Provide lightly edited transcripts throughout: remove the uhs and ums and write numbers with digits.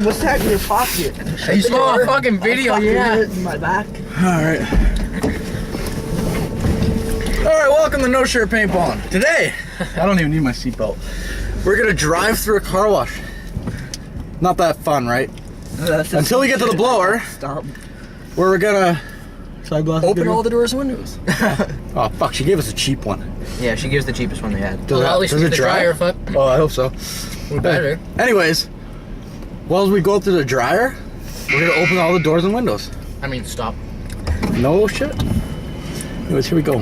What's that in your pocket? You saw a fucking video, yeah. In my back. Alright. Alright, welcome to No Shirt Paintballing. Today, I don't even need my seatbelt. We're gonna drive through a car wash. Not that fun, right? Until we get to the blower. Stop. Where we're gonna Open all the doors and windows. Oh fuck, she gave us a cheap one. Yeah, she gives the cheapest one they had. Does At least does we it get the dry? dryer, fuck. Oh, I hope so. We better. Anyways, while as we go through the dryer, we're gonna open all the doors and windows. I mean, stop. No shit. Anyways, here we go.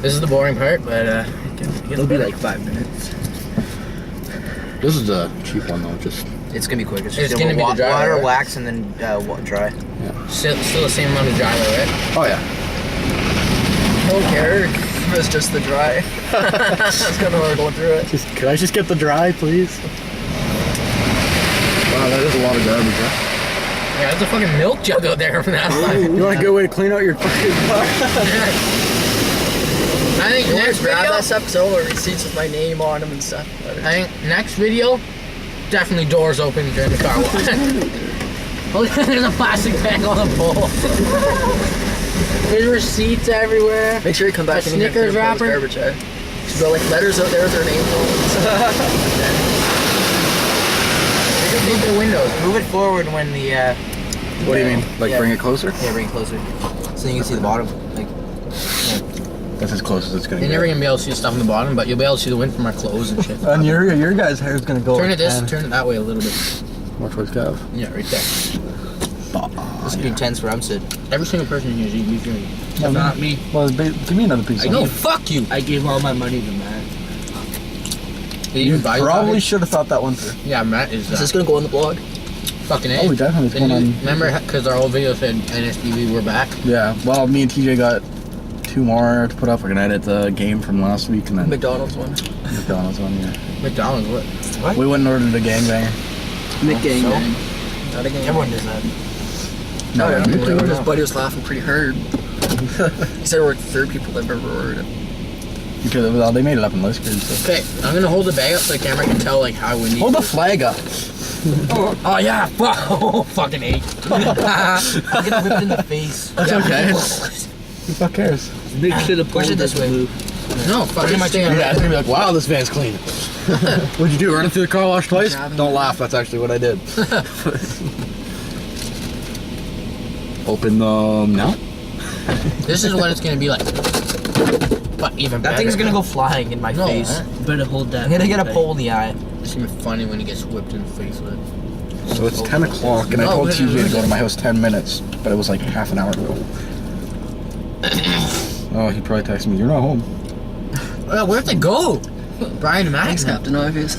This is the boring part, but It'll be like 5 minutes. This is the cheap one though, just it's gonna be quick. It's It's just gonna be the dryer, water, right? wax, and then dry. Still the same amount of dry, though, right? oh yeah. Who cares? It's just the dry. It's kind of hard going through it. Could I just get the dry, please? Wow, that is a lot of garbage, huh? Yeah, there's a fucking milk jug out there from that one. You want a good way to clean out your fucking car? I think next Grab video. that stuff, so all the receipts with my name on them and stuff. I think next video, definitely doors open during the car wash. Oh, there's a plastic bag on the pole. There's receipts everywhere. Make sure you come back A in here Snickers and wrapper? garbage, eh? She's got like letters out there with her name on. Move the windows. Move it forward when the. What do you mean? Like bring it closer? Yeah, bring it closer, so you can see the bottom. Like, That's as close as it's gonna you're get. never gonna be able to see stuff on the bottom, but you'll be able to see the wind from our clothes and shit. And your guy's hair is gonna go. Turn like it this, 10. turn it that way a little bit. Which way's Gav? Yeah, right there. This would be intense where I'm sitting. Every single person here is eating. No, Not me. Well, give me another piece. No, fuck you. I gave all my money to Matt. Did you buy your Probably coffee? should have thought that one through. Yeah, Matt is. Is this gonna go on the blog? Fucking A. Oh, we definitely is going on. Remember, because our old video said NSDV, we're back. Yeah. Well, me and TJ got 2 more to put up. We're gonna edit the game from last week and then McDonald's one. McDonald's one. Yeah. McDonald's, what? We went and ordered a gangbanger. McGang. So? Not a gang. Everyone does that. No, Oh, yeah. me too. His buddy was laughing pretty hard. He said we're the 3rd people that have ever ordered it. Because well, they made it up in Liskard. So. Okay, I'm gonna hold the bag up so the camera can tell like how windy. Hold the flag up. Oh yeah, fuck. Oh, fucking A. I'm getting whipped in the face. That's okay. Who the fuck cares? Big shit of Push it this way. No, fucking my thing. Yeah, it's gonna be like, wow, this van's clean. What'd you do? Run it through the car wash twice? Don't laugh. That's actually what I did. Open them now. This is what it's gonna be like. But even That better. thing's gonna go flying in my No, face. Better hold that. I'm gonna get a pole in the eye. It's gonna be funny when he gets whipped in the face with it. So it's 10 o'clock, and I No, told wait, TJ wait, to go to my house 10 minutes, but it was like half an hour ago. Oh, he probably texted me, "You're not home." Well, where'd they go? Brian and Max Thanks, have Captain Obvious.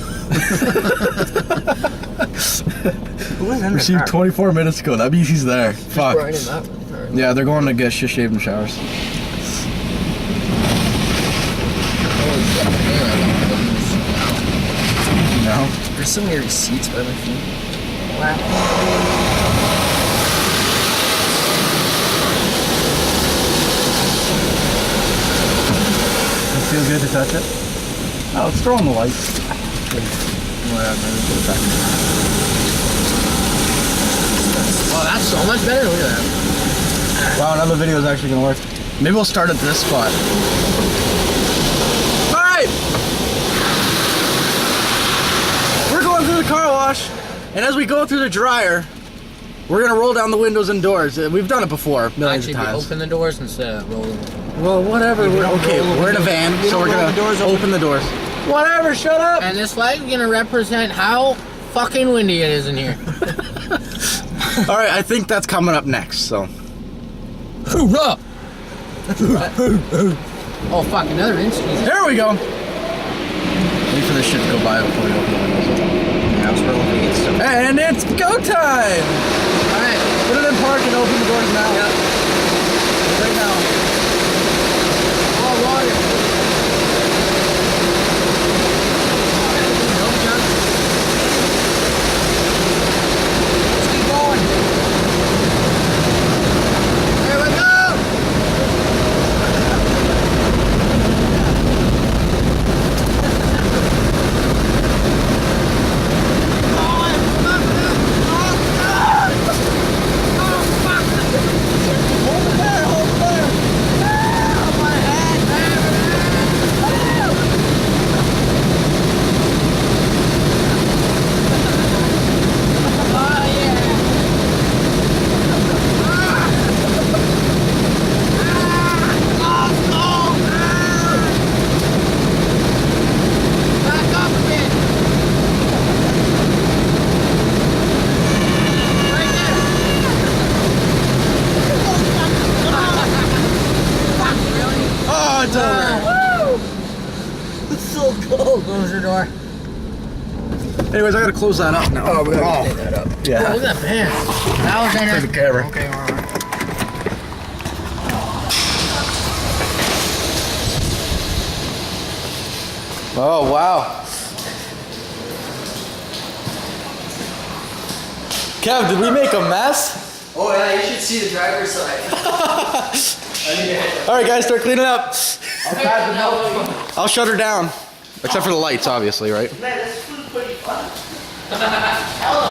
Who was in Received 24 minutes ago. That means he's there. Fuck. Brian and Matt. Yeah, they're going to get shit shaved and showers. No. There's so many receipts by my feet. It feel good to touch it? Oh, let's throw on the lights. Oh, that's so much better. Look at that. Wow, another video is actually gonna work. Maybe we'll start at this spot. Alright! We're going through the car wash, and as we go through the dryer, we're gonna roll down the windows and doors. We've done it before, millions Actually, of times. open the doors instead of rolling. Well, whatever. We're in a van, so we're gonna open the doors. Whatever, shut up! And this flag is gonna represent how fucking windy it is in here. Alright, I think that's coming up next, so. Hoorah! Oh fuck, another instance. There we go! Wait for this shit to go by before we open the windows. Yeah, I was rolling against him. And it's go time! Alright. Put it in park and open the doors now. Yep. Right now. Oh, water. Let's keep going. Here we go. your door. Anyways, I gotta close that up now. Oh, we gotta clean that up. Oh, Yeah. look at that pan. That was in For the it. camera. Okay, all right. Oh, wow. Kev, did we make a mess? Oh yeah, you should see the driver's side. All right, guys, start cleaning up. I'll shut her down. Except for the lights, obviously, right?